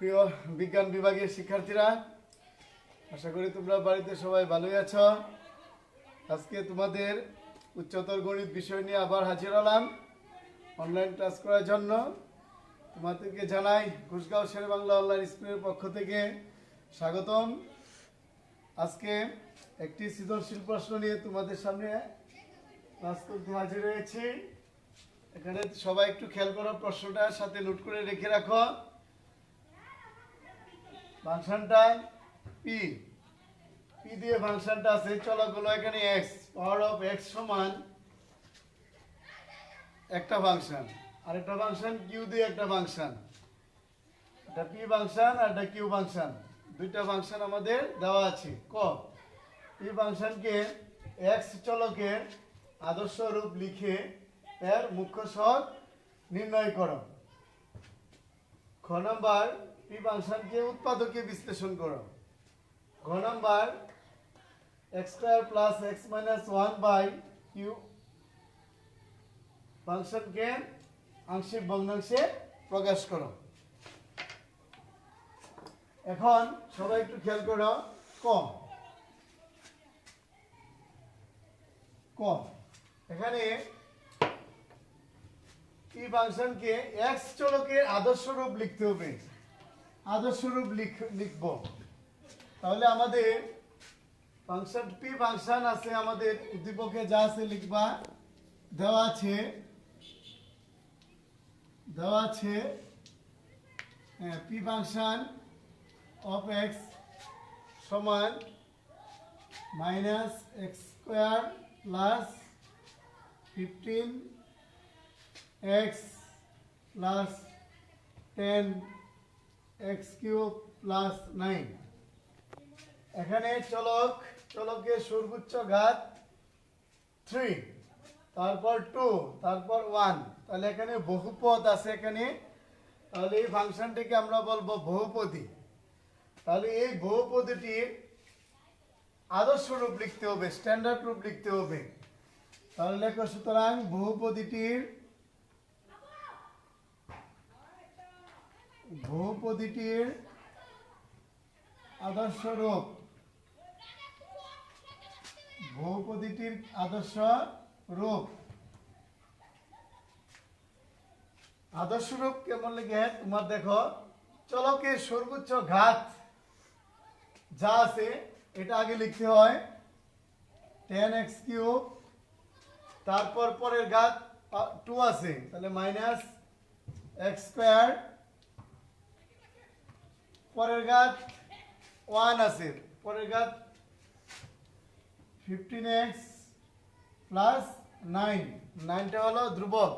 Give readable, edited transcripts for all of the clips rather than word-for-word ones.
প্রিয় বিজ্ঞান বিভাগের শিক্ষার্থীরা, আশা করি তোমরা বাড়িতে সবাই ভালোই আছো। আজকে তোমাদের উচ্চতর গণিত বিষয় নিয়ে আবার হাজির হলাম অনলাইন ক্লাস করার জন্য। তোমাদেরকে জানাই ঘুষগাঁও শেরেবাংলা অনলাইন স্কুলের পক্ষ থেকে স্বাগতম। আজকে একটি সৃজনশীল প্রশ্ন নিয়ে তোমাদের সামনে ক্লাস করতে হাজির হয়েছি। এখানে সবাই একটু খেয়াল করো, প্রশ্নটার সাথে নোট করে রেখে রাখো। ফাংশনটা পি দিয়ে ফাংশনটা আছে, চলক হলো এখানে এক্স, পাওয়ার অফ এক্স সমান একটা ফাংশন, আর একটা ফাংশন কিউ দিয়ে একটা ফাংশন, এটা পি ফাংশন আর এটা কিউ ফাংশন, দুইটা ফাংশন আমাদের দেওয়া আছে। পি ফাংশনকে এক্স চলকের আদর্শ রূপ লিখে এর মুখ্য সহগ নির্ণয় করো। খ নাম্বার, পি ফাংশনকে উৎপাদকে বিশ্লেষণ করো। ঘ number, x square plus x minus one by q ফাংশনকে আংশিক ভগ্নাংশে প্রকাশ করো। এখন সবাই একটু খেয়াল করো, ক এখানে পি ফাংশনকে এক্স চলকের আদর্শ রূপ লিখতে হবে। আদর্শ রূপ লিখব, তাহলে আমাদের ফাংশন পি ফাংশন আছে, আমাদের উদ্দীপকে যা আছে লিখবা। দেওয়া আছে পি ফাংশন অফ এক্স সমান minus x square plus 15 x plus 10 x cube plus 9। এখানে চলকের সর্বোচ্চ ঘাত 3, তারপর 2, তারপর 1, তাহলে এখানে বহুপদ আছে এখানে, তাহলে এই ফাংশনটিকে আমরা বলবো বহুপদী। তাহলে এই বহুপদীটির আদর্শ রূপ লিখতে হবে, স্ট্যান্ডার্ড রূপ লিখতে হবে। তাহলে লেখো, সুতরাং বহুপদীটির আদর্শ রূপ, বহুপদীটির আদর্শ রূপ কেমন লিখে তোমার দেখো, চলকের সর্বোচ্চ ঘাত যা আছে এটা আগে লিখতে হয় 10x কিউব, তারপর পরের ঘাত 2 আছে, তাহলে মাইনাস এক্স স্কোয়ার, পরের ঘাত 1 আছে, পরের ঘাত 15x প্লাস 9, 9টা হলো ধ্রুবক।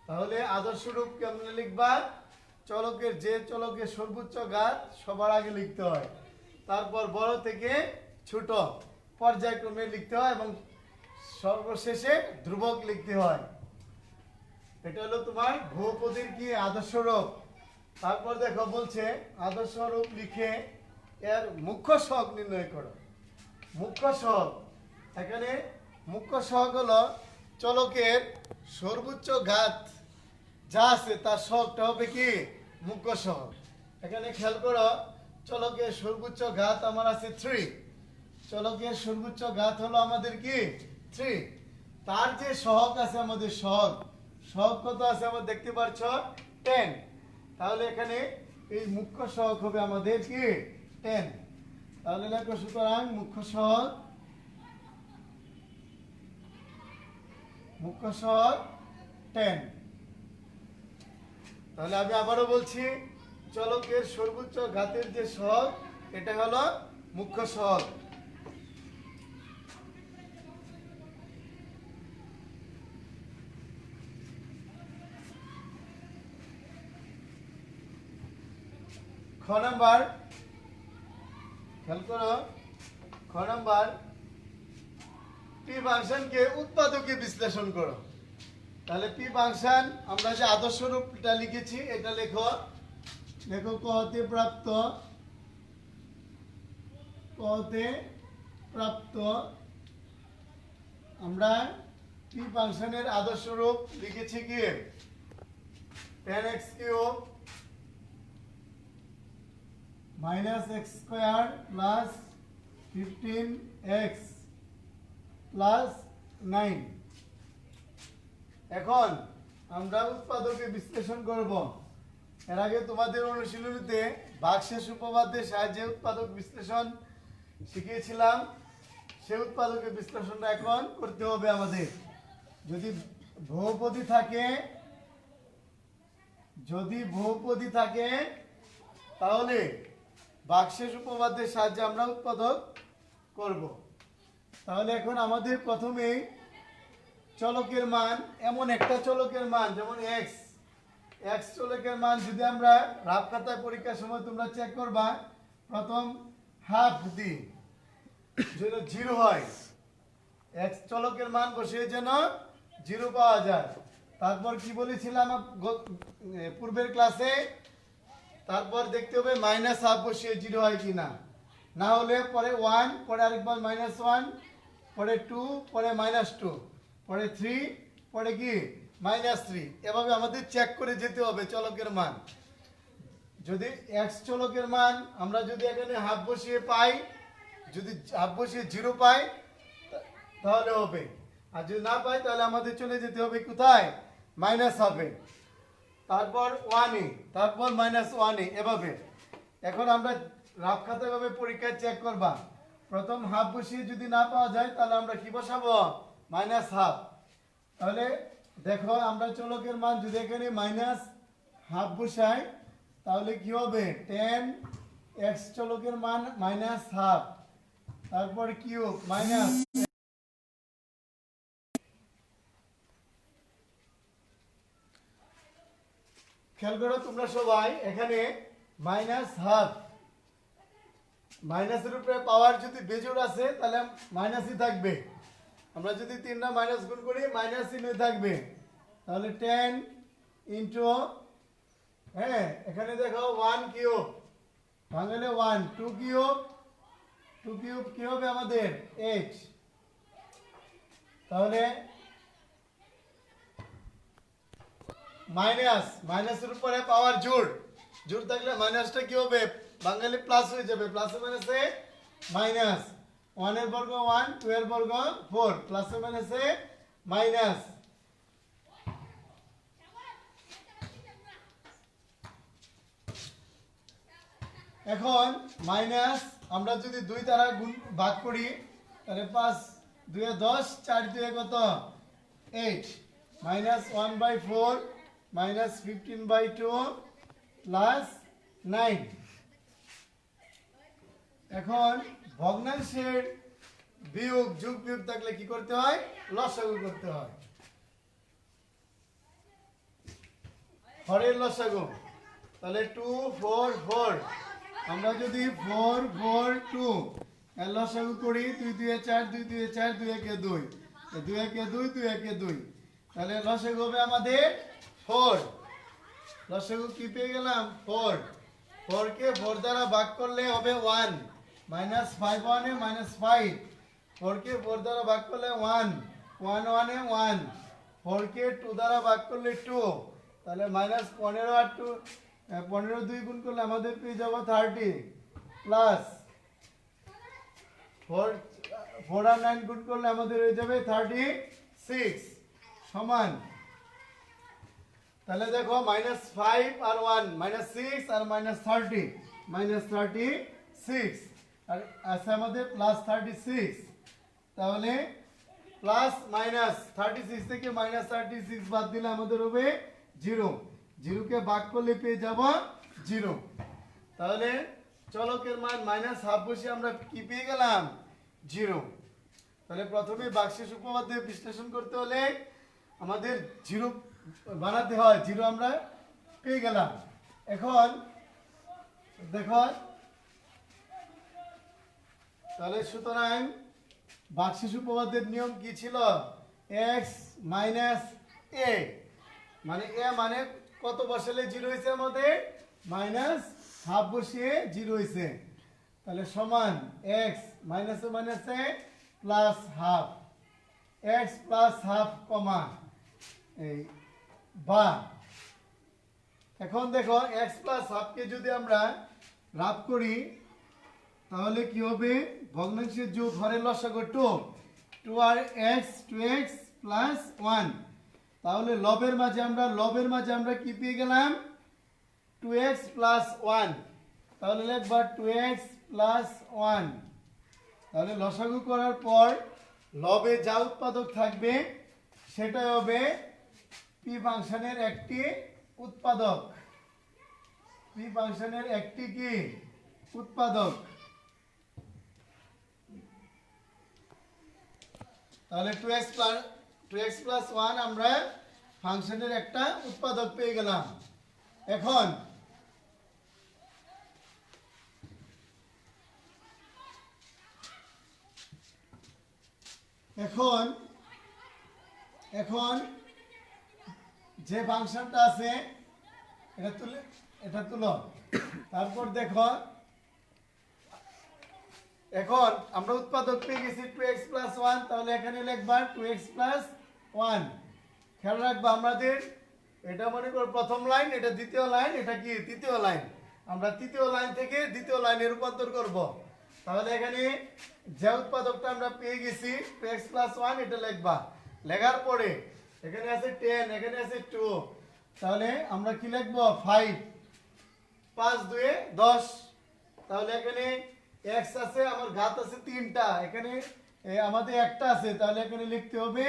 তাহলে আদর্শ রূপ কেমনে লিখবা, চলকের সর্বোচ্চ ঘাত সবার আগে লিখতে হয়, তারপর বড় থেকে ছোট পর্যায়ক্রমে লিখতে হয় এবং সর্বশেষে ধ্রুবক লিখতে হয়। এটা হলো তোমার বহুপদীর কি আদর্শ রূপ। তারপর দেখো বলছে আদর্শ রূপ লিখে এর মুখ্য সহগ নির্ণয় করো। মুখ্য সহগ, এখানে মুখ্য সহগ হলো চলকের সর্বোচ্চ ঘাত যা আছে তার সহগটা হবে কি মুখ্য সহগ। এখানে খেয়াল করো, চলকের সর্বোচ্চ ঘাত আমার আছে 3, চলকের সর্বোচ্চ ঘাত হলো আমাদের কি 3, তার যে সহগ আছে আমাদের সহগ কত আছে আমরা দেখতে পাচ্ছ 10, তাহলে এখানে এই মুখ্য সহগ হবে আমাদের কি 10। তাহলে লেখো, সুতরাং মুখ্য সহগ 10। তাহলে আমি আবারও বলছি, চলকের সর্বোচ্চ ঘাতের যে সহগ এটা হলো মুখ্য সহগ। খ নাম্বার, খেয়াল করো, খ নাম্বার, পি ফাংশনকে উৎপাদকে বিশ্লেষণ করো। তাহলে পি ফাংশন আমরা যে আদর্শ রূপটা লিখেছি এটা লেখো ক হতে প্রাপ্ত আমরা পি ফাংশনের আদর্শ রূপ লিখেছি কি 10x cube minus x square plus 15x plus 9। এখন আমরা উৎপাদকে বিশ্লেষণ করব। এর আগে তোমাদের অনুশীলনীতে ভাগশেষ উপপাদ্যের সাহায্যে উৎপাদক বিশ্লেষণ শিখিয়েছিলাম। সেই উৎপাদকের বিশ্লেষণটা এখন করতে হবে আমাদের। যদি বহুপদী থাকে তাহলে ভাগশেষ উপপাদ্যের সাহায্যে আমরা উৎপাদক করব। তাহলে এখন আমাদের প্রথমেই চলকের মান, এমন একটা চলকের মান যেমন এক্স চলকের মান যদি আমরা রাফ খাতায় পরীক্ষার সময় তোমরা চেক করবা, প্রথম হাফ দিই যেন 0 হয়, এক্স চলকের মান বসিয়ে যেন 0 পাওয়া যায়। তারপর কি বলেছিলাম পূর্বের ক্লাসে, তারপর দেখতে হবে মাইনাস হাফ বসিয়ে 0 হয় কিনা, না হলে পরে 1, পরে আরেকবার -1, পরে 2, পরে -2, পরে 3, পরে কি -3। এভাবে আমাদের চেক করে যেতে হবে চলকের মান। যদি এক্স চলকের মান আমরা যদি এখানে হাফ বসিয়ে পাই, যদি হাফ বসিয়ে 0 পাই তাহলে হবে, আর যদি না পাই তাহলে আমাদের চলে যেতে হবে কোথায়, মাইনাস হাফে, তারপর 1 তারপর -1 এভাবে। এখন আমরা রাফ খাতা এভাবে পরীক্ষায় চেক করবা। প্রথম হাফ বসিয়ে যদি না পাওয়া যায় তাহলে আমরা কি বসাবো, মাইনাস হাফ। তাহলে দেখো আমরা চলকের মান যদি এখানে মাইনাস হাফ বসাই তাহলে কি হবে, 10x চলকের মান মাইনাস হাফ, তারপর কিউব মাইনাস, খেয়াল করো তোমরা সবাই, এখানে মাইনাস হাফ, মাইনাসের উপরে পাওয়ার যদি বেজোড় আছে তাহলে মাইনাসই থাকবে। আমরা যদি 3টা মাইনাস গুণ করি মাইনাস চিহ্ন থাকবে। তাহলে 10 ইন্টু, হ্যাঁ এখানে দেখো 1 কিউব, ভাঙলে 1, 2 কিউব, 2 কিউব কি হবে আমাদের 8। তাহলে মাইনাসের উপরে পাওয়ার জোড় থাকলে মাইনাসটা কি হবে, বাঙালি প্লাস হয়ে যাবে, প্লাসে মাইনাসে মাইনাস, 1 এর বর্গ 1, 2 এর বর্গ 4, প্লাসে মাইনাসে মাইনাস। এখন মাইনাস আমরা যদি 2 দ্বারা ভাগ করি তাহলে 5 2 এ 10, 4 2 এ কত 8, -1/4 -15/2 প্লাস 9। এখন ভগ্নাংশের বিয়োগ যোগ বিয়োগ থাকলে কি করতে হয়, লসাগু করতে হয়, হরের লসাগু। তাহলে 2 4 4, আমরা যদি 4 4 2 এর লসাগু করি, 2 2 এ 4, 2 2 এ 4, 2 1 এ 2, 2 1 এ 2, 2 1 এ 2, তাহলে লসাগু হবে আমাদের 4। লসাগু কি পেয়ে গেলাম 4, 4 কে 4 দ্বারা ভাগ করলে হবে 1, -5 1 এ -5, 4 কে 4 দ্বারা ভাগ করলে 1 1 1 এ 1, 4 কে 2 দ্বারা ভাগ করলে 2, তাহলে -15 আর 2 15 2 গুণ করলে আমাদের পেয়ে যাব 30, প্লাস 4 আর 9 গুণ করলে আমাদের হয়ে যাবে 36 সমান। তাহলে দেখো -5 আর 1 -6 আর -30 -36, আর আছে আমাদের +36। তাহলে প্লাস মাইনাস 36 থেকে -36 বাদ দিলে আমাদের হবে 0, 0 কে ভাগ করলে পেয়ে যাব 0। তাহলে চলকের মান -হাফ বসিয়ে আমরা কি পেয়ে গেলাম 0। তাহলে প্রথমে ভাগশেষ উপপাদ্য বিশ্লেষণ করতে হলে আমাদের 0 বানাতে হয়, 0 আমরা পেয়ে গেলাম। এখন দেখো তাহলে সুতরাং ভাগশেষ উপপাদ্যের নিয়ম কি ছিল, x - a, মানে a মানে কত বসালে 0 হয়েছে আমাদের, -হাফ বসিয়ে 0 হয়েছে, তাহলে সমান x মাইনাসে মাইনাসে plus half, x plus half কমা এই বা। এখন দেখো x প্লাস হাফকে যদি আমরা রাফ করি তাহলে কি হবে ভগ্নাংশের যোগ হরের লসাগু 2 2 আর x 2x প্লাস 1 তাহলে লবের মাঝে আমরা কি পেয়ে গেলাম 2x প্লাস 1 তাহলে লিখবা 2x প্লাস 1 তাহলে লসাগু করার পর লবে যা উৎপাদক থাকবে সেটাই হবে পি ফাংশনের একটি উৎপাদক পি ফাংশনের একটি কি উৎপাদক তাহলে 2x প্লাস 1 আমরা ফাংশনের একটা উৎপাদক পেয়ে গেলাম এখন এখন এখন যে ফাংশনটা আছে এটা তুলো তারপর দেখো এখন আমরা উৎপাদক পেয়ে গেছি 2x প্লাস 1 তাহলে এখানে লিখবা 2x প্লাস 1 খেয়াল রাখবা আমাদের এটা মনে করো প্রথম লাইন এটা দ্বিতীয় লাইন এটা কি তৃতীয় লাইন আমরা তৃতীয় লাইন থেকে দ্বিতীয় লাইনে রূপান্তর করব তাহলে এখানে যে উৎপাদকটা আমরা পেয়ে গেছি 2x প্লাস 1 এটা লিখবা লেখার পরে এখানে আছে 10 এখানে আছে 2 তাহলে আমরা কি লিখব 5 5 2 এ 10 তাহলে এখানে x আছে আমার ঘাত আছে 3টা এখানে আমাদের একটা আছে তাহলে এখানে লিখতে হবে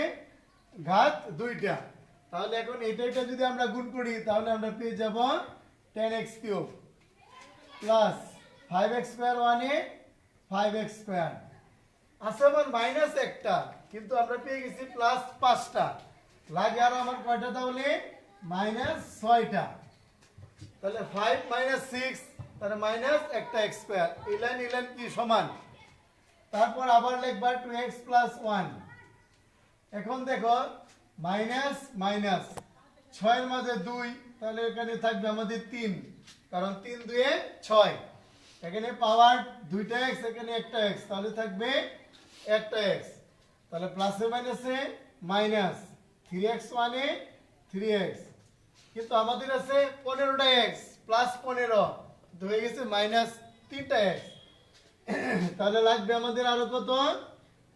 ঘাত 2টা তাহলে এখন এটা যদি আমরা গুণ করি তাহলে আমরা পেয়ে যাব 10x cube plus 5x square 1 এ 5x স্কয়ার আছে আমার মাইনাস একটা কিন্তু আমরা পেয়ে গেছি প্লাস 5টা লাগে আর আমার কয়টা তাহলে মাইনাস 6টা তাহলে 5 মাইনাস 6 তাহলে মাইনাস একটা x স্কয়ার ইলান কি সমান তারপর আবার লিখবা 2x প্লাস 1 এখন দেখো মাইনাস মাইনাস 6 এর মাঝে 2 তাহলে এখানে থাকবে আমাদের 3 কারণ 3 2 এ 6 এখানে পাওয়ার দুইটা x এখানে একটা x তাহলে থাকবে একটা x তাহলে প্লাসে মাইনাসে মাইনাস 3x 1 এ 3x কিন্তু আমাদের আছে 15টা x প্লাস 15 হয়ে গেছে মাইনাস 3টা x তাহলে লাগবে আমাদের আরো কত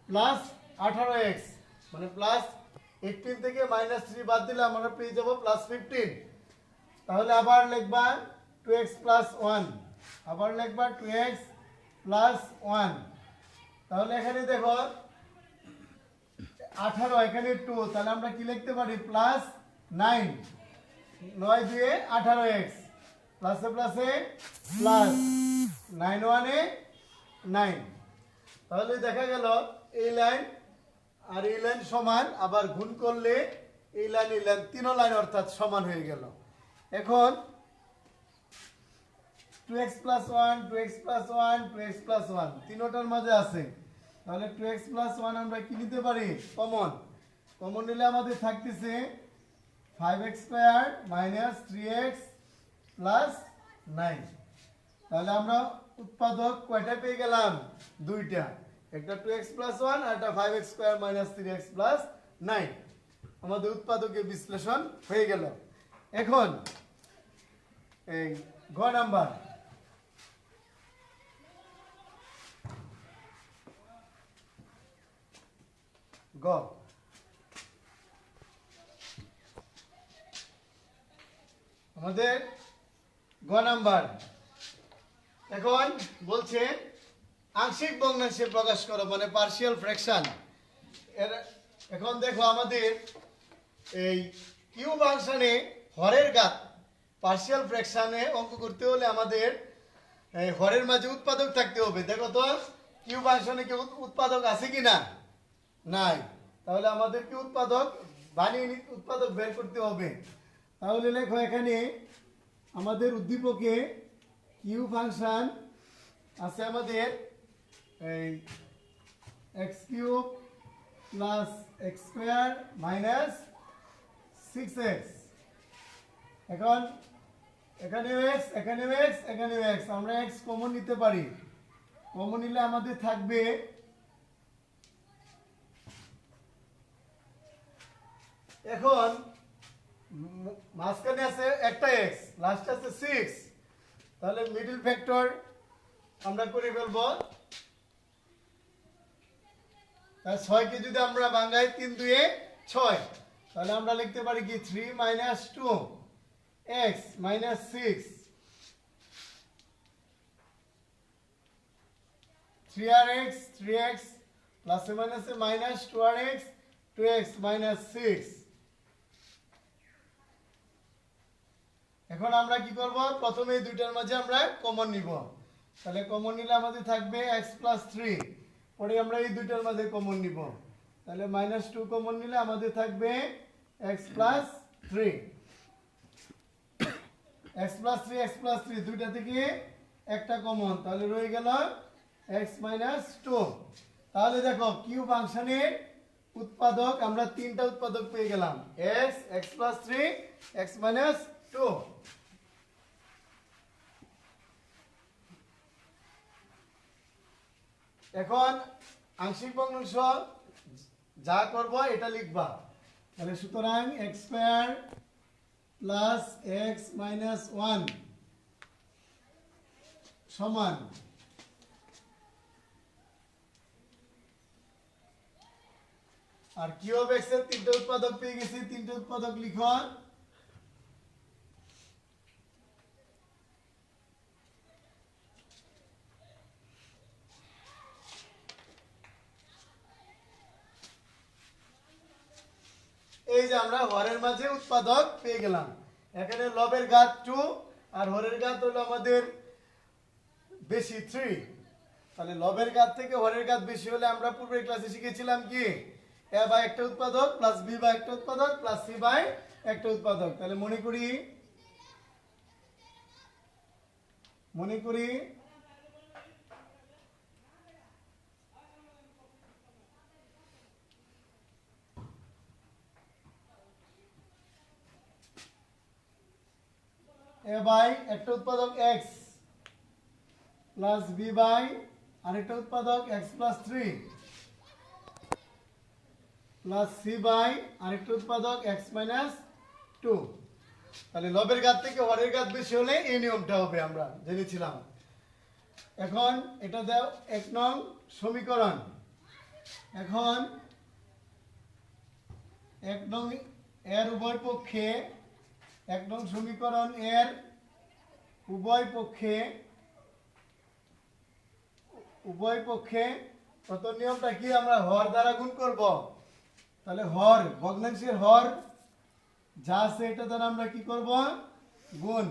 প্লাস 18x মানে প্লাস 18 থেকে মাইনাস 3 বাদ দিলে আমরা পেয়ে যাব প্লাস 15 তাহলে আবার লিখবা 2x প্লাস 1 আবার লিখবা 2x প্লাস 1 তাহলে এখানে দেখো 18 এখানে 2 তাহলে আমরা কি লিখতে পারি প্লাস 9 9 দিয়ে 18x প্লাসে প্লাসে প্লাস 9 1 এ 9 তাহলে দেখা গেল এই লাইন আর এই লাইন সমান আবার গুণ করলে এই লাইন তিনও লাইন অর্থাৎ সমান হয়ে গেল এখন 2x plus 1 2x plus 1 2x plus 1 তিনটার মাঝে আছে তাহলে 2x প্লাস 1 আমরা কি নিতে পারি কমন নিলে আমাদের থাকতেছে 5x square minus 3x plus 9 তাহলে আমরা উৎপাদক কয়টা পেয়ে গেলাম দুইটা একটা 2x প্লাস 1 আর একটা 5x square minus 3x plus 9 আমাদের উৎপাদকের বিশ্লেষণ হয়ে গেল এখন এই ঘ নাম্বার গ আমাদের গ নাম্বার এখন বলছে আংশিক ভগ্নাংশে প্রকাশ করো মানে পার্শিয়াল ফ্র্যাকশন এখন দেখো আমাদের এই কিউ ফাংশনে হরের ঘাত পার্শিয়াল ফ্র্যাকশনে অঙ্ক করতে হলে আমাদের এই হরের মাঝে উৎপাদক থাকতে হবে দেখো তো কিউ ফাংশনে কি উৎপাদক আছে কি না নাই তাহলে আমাদের কি উৎপাদক উৎপাদক বের করতে হবে তাহলে লেখো এখানে আমাদের উদ্দীপকে কিউ ফাংশন আছে আমাদের এই x cube plus x square minus 6x এখন এখানে x এখানে x এখানে x আমরা x কমন নিতে পারি কমন নিলে আমাদের থাকবে এখন মাঝখানে আছে একটা x লাস্টে আছে 6 তাহলে মিডল ফ্যাক্টর আমরা করে ফেলবো। তাহলে 6 কে যদি আমরা ভাঙাই 3 2 6, তাহলে আমরা লিখতে পারি কি 3 - 2 x - 6 3rx 3x প্লাস মাইনাসে মাইনাস 2rx 2x - 6। এখন আমরা কি করব, প্রথমে এই দুইটার মাঝে আমরা কমন নিব। তাহলে কমন নিলে আমাদের থাকবে x + 3, পরে আমরা এই দুইটার মাঝে কমন নিব। তাহলে -2 কমন নিলে আমাদের থাকবে x + 3, x + 3 x + 3 দুইটা থেকে একটা কমন, তাহলে রয়ে গেল x - 2। তাহলে দেখো কিউ ফাংশনের উৎপাদক আমরা তিনটা উৎপাদক পেয়ে গেলাম, x x + 3 x - 2। এখন আংশিক ভগ্নাংশ যা করব এটা লিখবা। তাহলে সুতরাং x² + x - 1 সমান আর কিউব x এর তিনটে উৎপাদক পেয়ে গেছি, তিনটে উৎপাদক লিখো। এই যে আমরা হরের মাঝে উৎপাদক পেয়ে গেলাম। এখানে লবের ঘাত 2 আর হরের ঘাত হলো আমাদের বেশি 3। তাহলে লবের ঘাত থেকে হরের ঘাত বেশি হলে আমরা পূর্বের ক্লাসে শিখেছিলাম কি a বাই একটা উৎপাদক প্লাস b বাই একটা উৎপাদক প্লাস c বাই একটা উৎপাদক। তাহলে মনে করি a বাই একটা উৎপাদক x প্লাস b বাই আরেকটা উৎপাদক x + 3 প্লাস c বাই আরেকটা উৎপাদক x - 2। তাহলে লবের ঘাত থেকে হরের ঘাত বেশি হলে এই নিয়মটা হবে, আমরা জেনেছিলাম। এখন এটা দাও 1 নং সমীকরণ। এখন 1 নং এর উভয় পক্ষে 1 নং সমীকরণ এর উভয় পক্ষে প্রথম নিয়মটা কি, আমরা হর দ্বারা গুণ করব। তাহলে হর ভগ্নাংশের হর যা আছে এটা দ্বারা আমরা কি করব, গুণ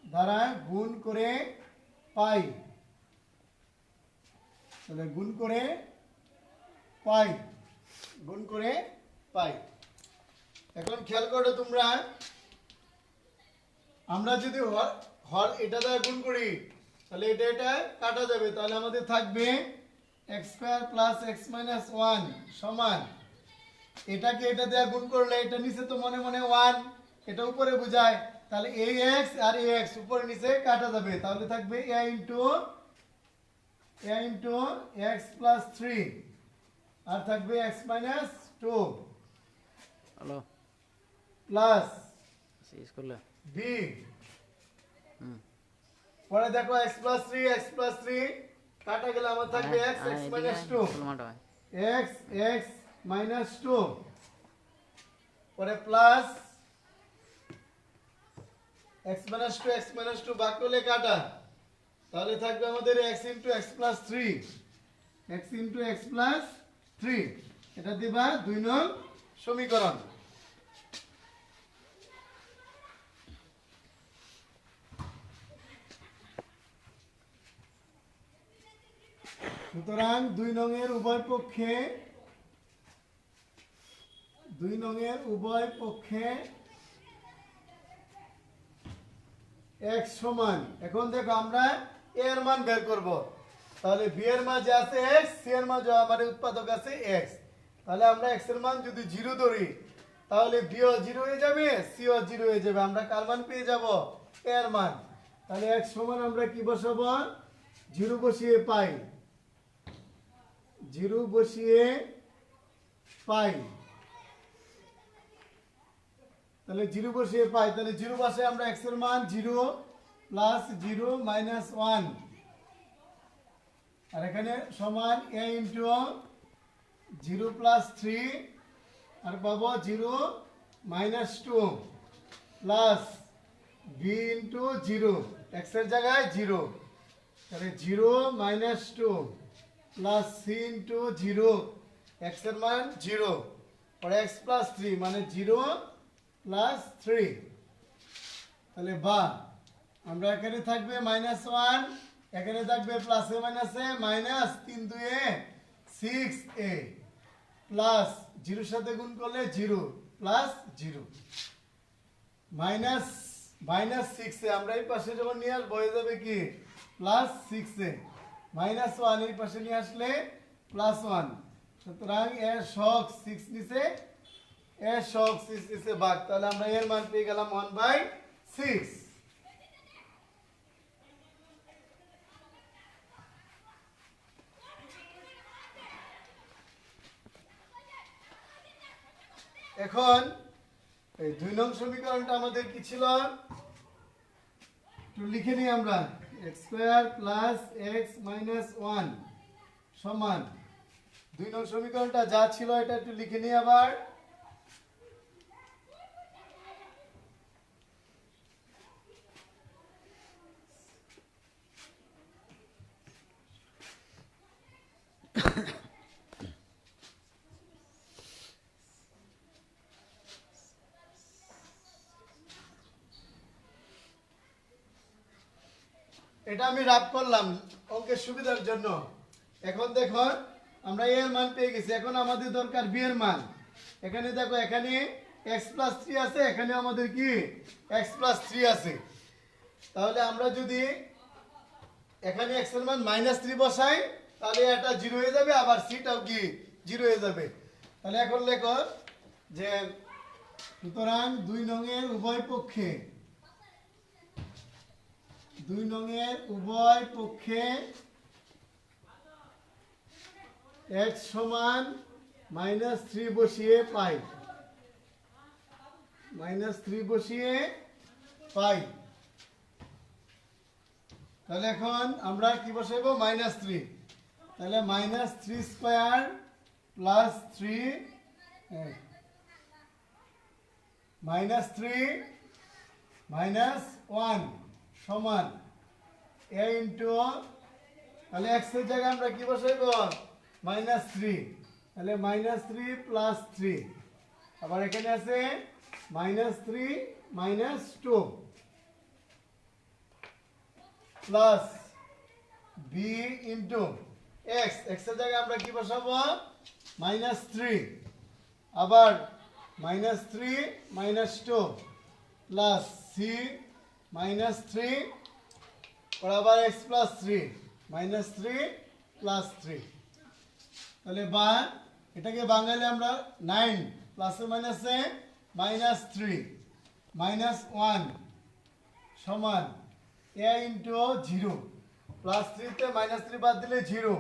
দ্বারা গুণ করে পাই। তাহলে গুণ করে পাই। এখন খেয়াল করো তোমরা, আমরা যদি হর এটা দ্বারা গুণ করি তাহলে এটা কাটা যাবে। তাহলে আমাদের থাকবে x² + x - 1 সমান, এটাকে এটা দিয়ে গুণ করলে এটা নিচে তো মনে মনে 1, এটা উপরে বোঝায়। তাহলে ax আর ax উপরে নিচে কাটা যাবে। তাহলে থাকবে a * x + 3 আর থাকবে x - 2 হ্যালো প্লাস শেষ করলে b। পরে দেখো x + 3 x + 3 কাটা গেলে আমার থাকবে x x - 2 x x - 2 পরে প্লাস x - 2 x - 2 ভাগ করলে কাটা, তাহলে থাকবে আমাদের x * x + 3 x * x + 3। এটা দিবা 2 নং সমীকরণ। সুতরাং 2 নং এর উভয় পক্ষে x সমান। এখন দেখো আমরা a এর মান বের করব। তাহলে b এর মাঝে আছে x, c এর মাঝে আমাদের উৎপাদক আছে x। তাহলে আমরা x এর মান যদি 0 ধরি তাহলে b ও 0 হয়ে যাবে, c ও 0 হয়ে যাবে। আমরা কার মান পেয়ে যাব, a এর মান। তাহলে x সমান আমরা কি বসাবো, 0 বসিয়ে পাই, 0 বসিয়ে পাই। তাহলে 0 বসিয়ে পাই, তাহলে 0 বসে আমরা x এর মান 0 প্লাস 0 মাইনাস 1, আর এখানে সমান a ইন্টু 0 প্লাস 3, আর পাবো 0 minus 2 plus b into 0, x এর জায়গায় 0, তাহলে 0 minus 2 plus c into 0, x এর মান 0, আর x প্লাস 3 মানে 0 প্লাস 3। তাহলে বা আমরা এখানে থাকবে -1, এখানে থাকবে প্লাসে মাইনাসে মাইনাস 3 2 6a প্লাস 0 এর সাথে গুণ করলে 0 প্লাস 0 মাইনাস 6a, আমরা এই পাশে যখন নিয়ে আসবো হয়ে যাবে কি প্লাস 6a, -1 এই পাশে নিয়ে আসলে +1, সুতরাং এর শক 6 নিচে, এর শক 6 নিচে ভাগ, তাহলে আমরা এর মান পেয়ে গেলাম 1/6। এখন এই 2 নং সমীকরণটা আমাদের কি ছিল, একটু লিখে নিই আমরা, x² + x - 1 সমান 2 নং সমীকরণটা যা ছিল এটা একটু লিখে নিই আবার। এটা আমি রাব করলাম অঙ্কের সুবিধার জন্য। এখন দেখো আমরা a এর মান পেয়ে গেছি, এখন আমাদের দরকার b এর মান। এখানে দেখো এখানে x + 3 আছে, এখানে আমাদের কি x + 3 আছে, তাহলে আমরা যদি এখানে x এর মান -3 বসাই তাহলে এটা 0 হয়ে যাবে, আবার c টাও কি 0 হয়ে যাবে। তাহলে এখন লেখো যে সুতরাং 2 নং এর উভয় পক্ষে, 2 নং এর উভয় পক্ষে x সমান -3 বসিয়ে পাই, -3 বসিয়ে পাই। তাহলে এখন আমরা কি বসাবো -3, তাহলে -3² + 3 -3 - 1 সমান a ইন্টু, তাহলে x এর জায়গায় আমরা কি বসাইবো -3, তাহলে -3 + 3, আবার এখানে আছে -3 - 2 plus b into x, x এর জায়গায় আমরা কি বসাবো -3, আবার -3 - 2 প্লাস c -3, আর আবার x + 3 -3 + 3, তাহলে বা এটাকে বাঙালি আমরা 9 প্লাসে মাইনাসে -3 -1 সমান a ইন্টু 0, +3 তে -3 বাদ দিলে 0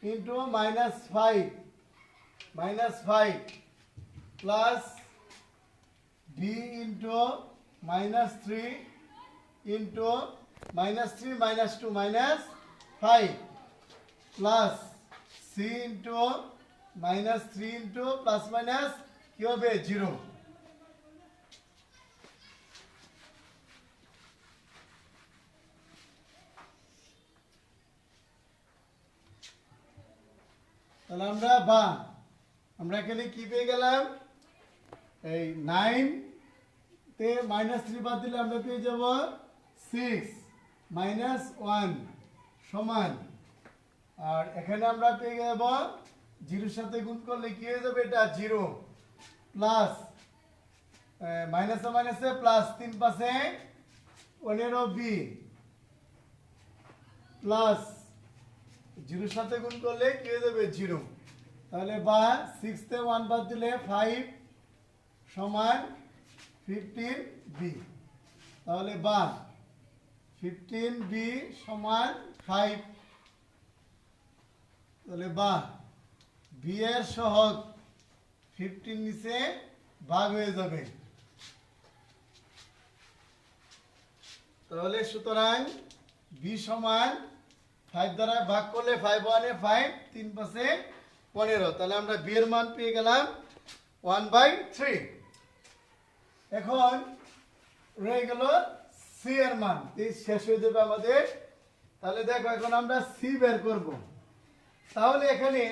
into -5 plus b into -3 into -3 - 2 -5 plus c into -3 into plus minus কি হবে 0। তাহলে আমরা এখানে কি পেয়ে গেলাম, এই 9 তে -3 বাদ দিলে আমরা পেয়ে যাব 6 -1 সমান, আর এখানে আমরা পেয়ে যাব 0 এর সাথে গুণ করলে কি হয়ে যাবে, এটা 0 প্লাস মাইনাসে মাইনাসে প্লাস 3 পাশে 15b প্লাস 0 এর সাথে গুণ করলে কি হয়ে যাবে 0, তাহলে বা 6 তে 1 বাদ দিলে 5 সমান 15b, তাহলে বা 15b সমান 5, তাহলে বা b এর সহগ 15 নিচে ভাগ হয়ে যাবে, তাহলে সুতরাং বি সমান 5 দ্বারা ভাগ করলে 5 1 এ 5 3 5 এ 15। তাহলে আমরা বি এর মান পেয়ে গেলাম 1/3। এখন রয়ে গেল সি এর মান, এই শেষ হয়ে যাবে আমাদের। তাহলে দেখো এখন আমরা সি বের করব। তাহলে এখানে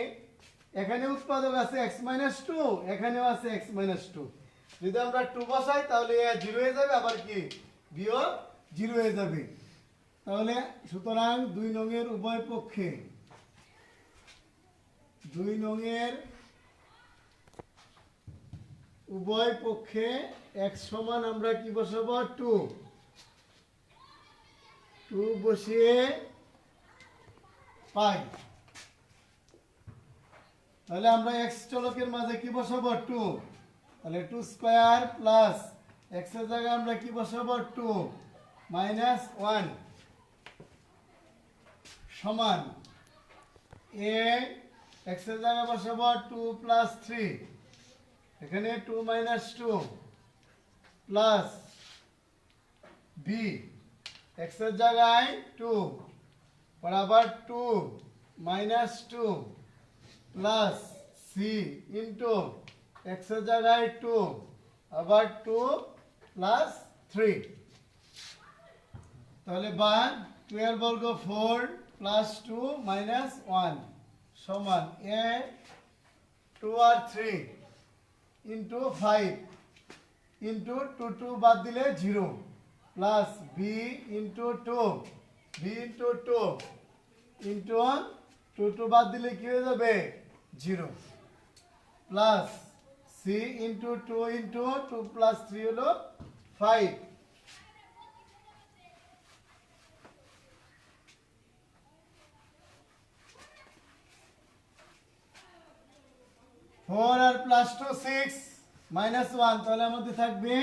এখানে উৎপাদক আছে x-2, এখানেও আছে x-2। যদি আমরা 2 বসাই তাহলে এ 0 হয়ে যাবে, আবার কি বিও 0 হয়ে যাবে। তাহলে সুতরাং 2 নং এর উভয় পক্ষে 2 নং এর উভয় পক্ষে x সমান আমরা কি বসাবো 2 বসিয়ে পাই। তাহলে আমরা x চলকের মাঝে কি বসাবো 2, তাহলে 2 স্কয়ার প্লাস x এর জায়গায় আমরা কি বসাবো 2 মাইনাস 1 সমান a x এর জায়গায় বসাবো 2 প্লাস 3, এখানে 2 মাইনাস 2 প্লাস b x এর জায়গায় 2 বরাবর 2 minus 2 plus c into x এর জায়গায় 2 আবার 2 প্লাস 3। তাহলে বা 12 বর্গ 4 প্লাস 2 মাইনাস 1 সমান a 2 আর 3 ইন্টু 5 ইন্টু 2 বাদ দিলে 0 plus b into 2 b into 2 into 2 বাদ দিলে কি হয়ে যাবে 0 plus c into 2 into 2 plus 3 হলো 5। ফোর আর প্লাস 2 6 মাইনাস 1, তাহলে আমাদের থাকবে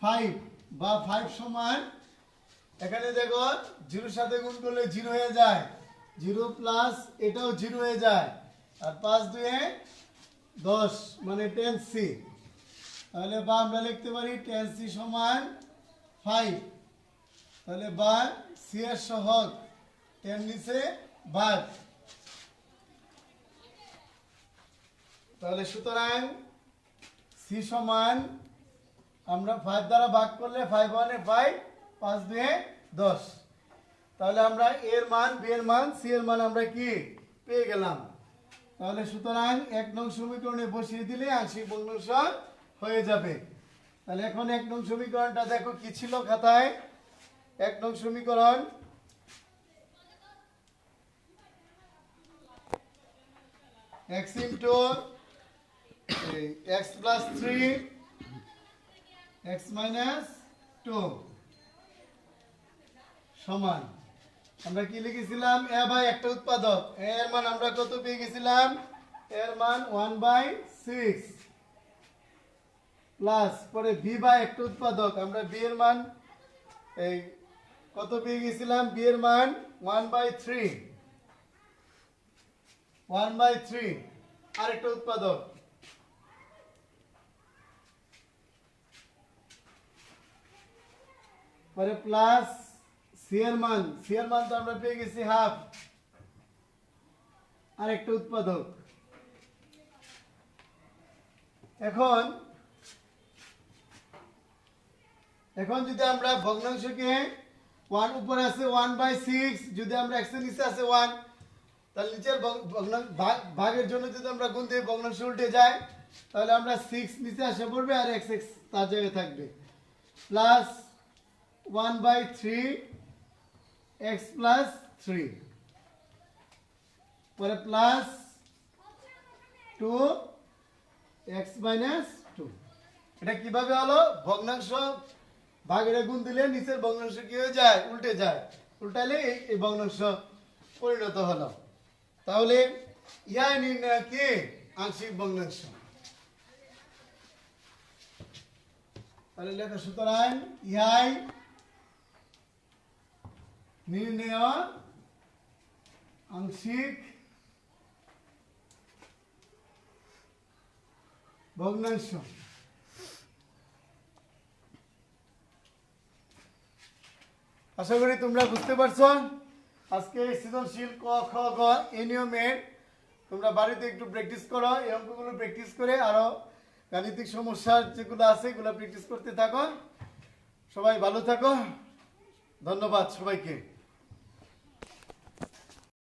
5 বা 5 সমান এখানে দেখো 0 সাথে গুণ করলে 0 হয়ে যায়, 0 প্লাস এটাও 0 হয়ে যায়, আর 5 2 এ 10 মানে 10c। তাহলে বা আমরা লিখতে পারি 10c সমান 5। তাহলে বা c এর সহগ 10 নিচে ভাগ। তাহলে সুতরাং c সমান আমরা 5 দ্বারা ভাগ করলে 5 1 এ 5 5 2 এ 10। তাহলে আমরা এর মান বি এর মান সি এর মান আমরা কি পেয়ে গেলাম। তাহলে সুতরাং 1 নং সমীকরণে বসিয়ে দিলে আংশিক ভগ্নাংশ হয়ে যাবে। তাহলে এখন 1 নং সমীকরণটা দেখো কি ছিল খাতায়। 1 নং সমীকরণ x into x plus 3 x minus 2 সমান আমরা কি লিখেছিলাম a বাই একটা উৎপাদক, a এর মান আমরা কত পেয়ে গেছিলাম, এর মান 1/6 প্লাস পরে b বাই একটা উৎপাদক আমরা b এর মান এই কত পেয়ে গেছিলাম, b এর মান 1/3 আরেকটা উৎপাদক পরে প্লাস সি এর মান তো আমরা পেয়ে গেছি হাফ আরেকটা উৎপাদক। এখন যদি আমরা ভগ্নাংশকে 1 উপরে আছে 1/6, যদি আমরা x এর নিচে আছে 1, তাহলে নিচের ভাগের জন্য যদি আমরা গুণ দিই ভগ্নাংশ উল্টে যায়, তাহলে আমরা 6 নিচে আসে পড়বে আর x তার জায়গায় থাকবে, প্লাস 1/3 x প্লাস 3 পরে প্লাস 2 x মাইনাস 2। এটা কিভাবে হলো, ভগ্নাংশ ভাগের গুণ দিলে নিচের ভগ্নাংশ কি হয়ে যায়, উল্টে যায়, উল্টালে এই ভগ্নাংশ পরিণত হলো। তাহলে ইহাই নির্ণয় কি আংশিক ভগ্নাংশ। তাহলে লেখা সুতরাং ইহাই নির্ণয় আংশিক ভগ্নাংশ। আশা করি তোমরা বুঝতে পারছো। আজকে সৃজনশীল ক খ গ এই নিয়মের তোমরা বাড়িতে একটু প্র্যাকটিস করো, এই অঙ্কগুলো প্র্যাকটিস করে আরো গাণিতিক সমস্যার যেগুলো আছে এগুলো প্র্যাকটিস করতে থাকো। সবাই ভালো থাকো, ধন্যবাদ সবাইকে।